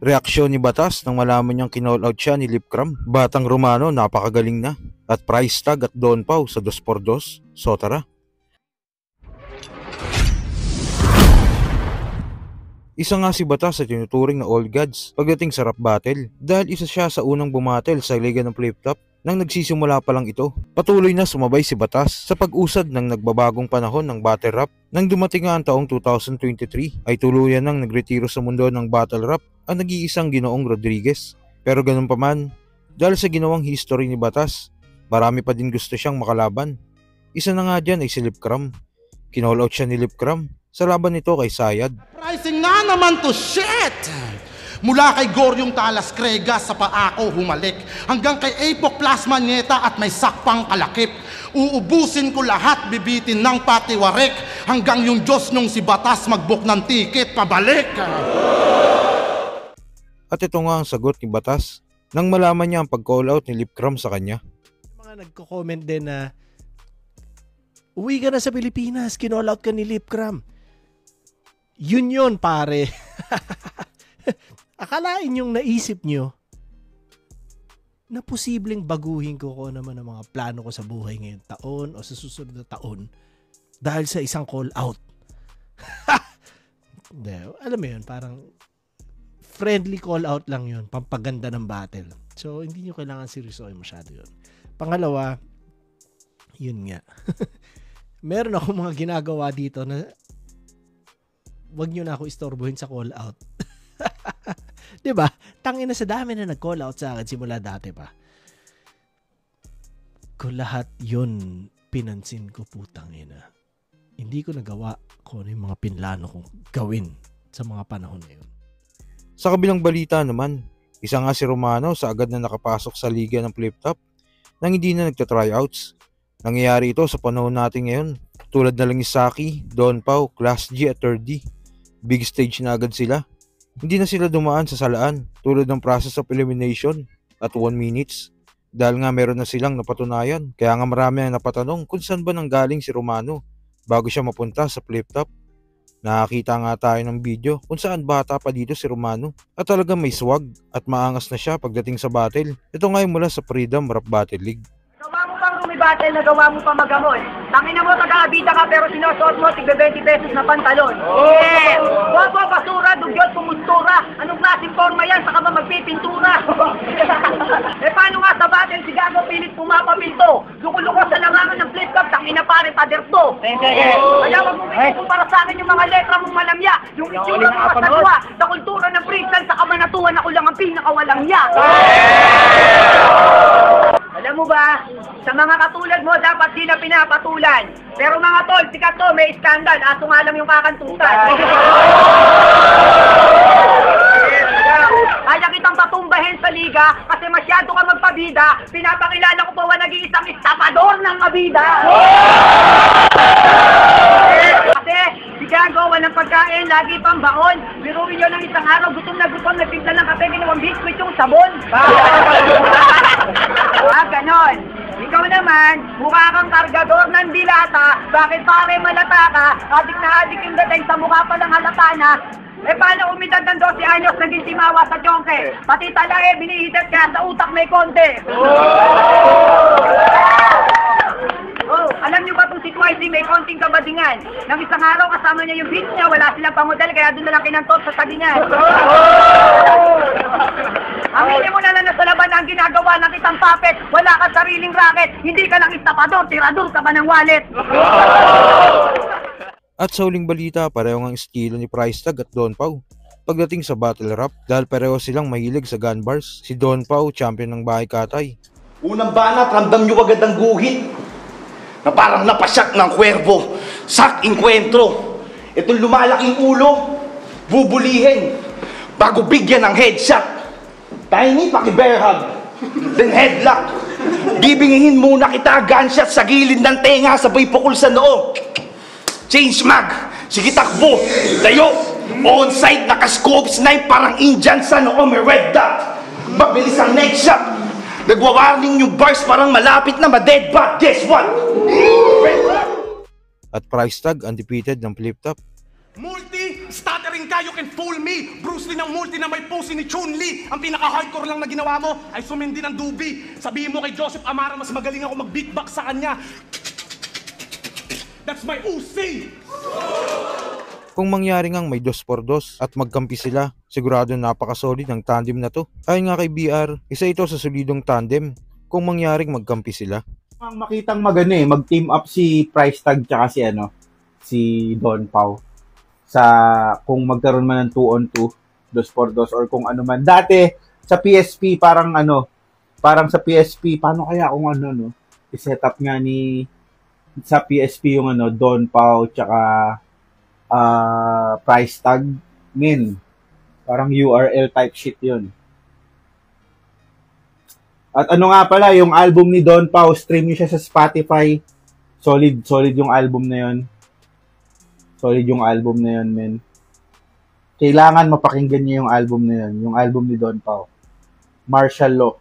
Reaksyon ni Batas nang malaman niyang kinall out siya ni Lipcram. Batang Romano, napakagaling na. At price tag at Don Pau sa 2x2, so tara. Isa nga si Batas sa tinuturing na all gods pagdating sa rap battle dahil isa siya sa unang bumatel sa liga ng Flip Top nang nagsisimula pa lang ito. Patuloy na sumabay si Batas sa pag-usad ng nagbabagong panahon ng battle rap. Nang dumating nga ang taong 2023 ay tuluyan nang nagretiro sa mundo ng battle rap ang nag-iisang Ginoong Rodriguez. Pero ganun pa man, dahil sa ginawang history ni Batas, marami pa din gusto siyang makalaban. Isa na nga dyan ay si Lipcram. Kinall out siya ni Lipcram sa laban nito kay Sayad. Pricing na naman to shit! Mula kay Goryong Talas Krega sa paako humalik, hanggang kay Apoc Plasma Nieta at may sakpang kalakip. Uubusin ko lahat, bibitin ng patiwarek, hanggang yung Diyos nung si Batas mag-book ng ticket pabalik. At ito nga ang sagot ni Batas nang malaman niya ang pag-call out ni Lipcram sa kanya. Mga nagko-comment din na uwi ka na sa Pilipinas, kinall out ka ni Lipcram. Yun pare. Akalain yung naisip nyo na posibleng baguhin ko naman ang mga plano ko sa buhay ngayong taon o sa susunod na taon dahil sa isang call out. Alam mo yun, parang friendly call out lang yun, pampaganda ng battle. So, hindi nyo kailangan seryosoin masyado yun. Pangalawa, yun nga. Meron ako mga ginagawa dito na wag nyo na ako istorbohin sa call out. Diba? Tangina sa dami na nag-call out sa akin simula dati pa. Kung lahat yun pinansin ko, putang ina. Hindi ko nagawa kung ano yung mga pinlano kong gawin sa mga panahon na yun. Sa kabilang balita naman, isa nga si Romano sa agad na nakapasok sa liga ng Flip Top nang hindi na nagta-tryouts. Nangyayari ito sa panahon natin ngayon. Tulad na lang ni Saki, Don Pau, Class G at 3D. Big stage na agad sila. Hindi na sila dumaan sa salaan tulad ng process of elimination at 1 minutes dahil nga meron na silang napatunayan. Kaya nga marami ang napatanong kung saan ba nanggaling si Romano bago siya mapunta sa Flip Top. Nakakita nga tayo ng video kung saan bata pa dito si Romano at talagang may swag at maangas na siya pagdating sa battle. Ito nga yung mula sa Freedom Rap Battle League. Gawa mo pang rumibattle na gawa mo pa magamon. Tangina mo, taga-abita ka pero sinosot mo tigbe 20 pesos na pantalon. Yeah! Guwapo, basura, dugyot, kumustura. Anong klaseng forma yan? Saka ba magpipintura? Paano nga sa battle si Gago pilit pumapapinto? Lukuluko sa langangan ng Flip Top, tangina pare, pader to. Kaya wag mo para sa akin yung mga letra mong malamya. Yung itsura ng mga sagwa, sa kultura ng freestyle, sa kamanatuan ako lang ang pinakawalang ya. Alam mo ba, sa mga katulad mo, dapat di na pinapatulan. Pero mga tol, sikat to, may skandal. Aso nga lang yung kakantutan. Kaya kitang patumbahin sa liga kasi masyado ka magpabida. Pinapakilala ko pa wa nag-iisang estapador ng mabida. Kasi si Gago, walang pagkain, lagi pang baon. Biruin nyo ng isang araw, gutom na gutom, nagpigla ng kape, ginawang biskwit yung sabon. Ganon. Ikaw naman, mukha kang kargador ng dilata. Bakit pare malata ka? Adik na adik yung dating sa mukha pa lang halata na. Paano umidad ng 12 anyos naging timawa sa tiyongke? Pati talae, binihitat ka sa utak may konti. Alam niyo ba kung si Twizy may konting kabadingan? Nang isang araw kasama niya yung beats niya, wala silang pamodel kaya doon na lang kinantot sa tagingan. Aminin mo na lang na sa laban ang ginagawa ng kitang puppet. Wala ka sariling racket, hindi ka lang estapador, tirador ka ba ng wallet? At sa huling balita, pareho ang estilo ni Price Tag at Don Pau pagdating sa battle rap dahil pareho silang mahilig sa gun bars. Si Don Pau, champion ng bahay katay. Unang banat, ramdam nyo agad ang guhit na parang napasyak ng kwerbo. Sak inkwentro. Itong lumalaking ulo, bubulihin bago bigyan ng headshot. Tiny, paki-bear hug, then headlock. Bibingihin muna kita, gunshot sa gilid ng tenga, sabay pukul sa noo. Change mag, sige takbo, layo, on-site, naka-scope snipe, parang Indian sa noo, may red dot. Mabilis ang next shot. Nagwa-warning yung bars, parang malapit na ma-deadbot. Guess what? At Price Tag, undefeated ng Flip Top. Multi-stuttering sinungaling ka, you can fool me. Bruce Lee ng multi na may pusi ni Chun-Li. Ang pinaka-hardcore lang na ginawa mo ay sumindi ng dubi. Sabihin mo kay Joseph Amara, mas magaling ako mag-beatbox sa kanya. That's my Uzi! Kung mangyari ngang may 2-4-2 at magkampi sila, sigurado napaka-solid ng tandem na to. Ayon nga kay BR, isa ito sa solidong tandem kung mangyaring magkampi sila. Ang makitang mag-team up si Price Tag tsaka si Don Pao sa kung magkaroon man ng 2-on-2, 2-4-2 or kung ano man. Dati sa PSP parang sa PSP paano kaya kung i-set up nga sa PSP yung Don Pao tsaka Price Tag, parang URL type shit yun. At nga pala, yung album ni Don Pao, stream niyo siya sa Spotify. Solid yung album na yun. Solid yung album na yun, men. Kailangan mapakinggan niyo yung album na yun. Yung album ni Don Pao. Martial Law.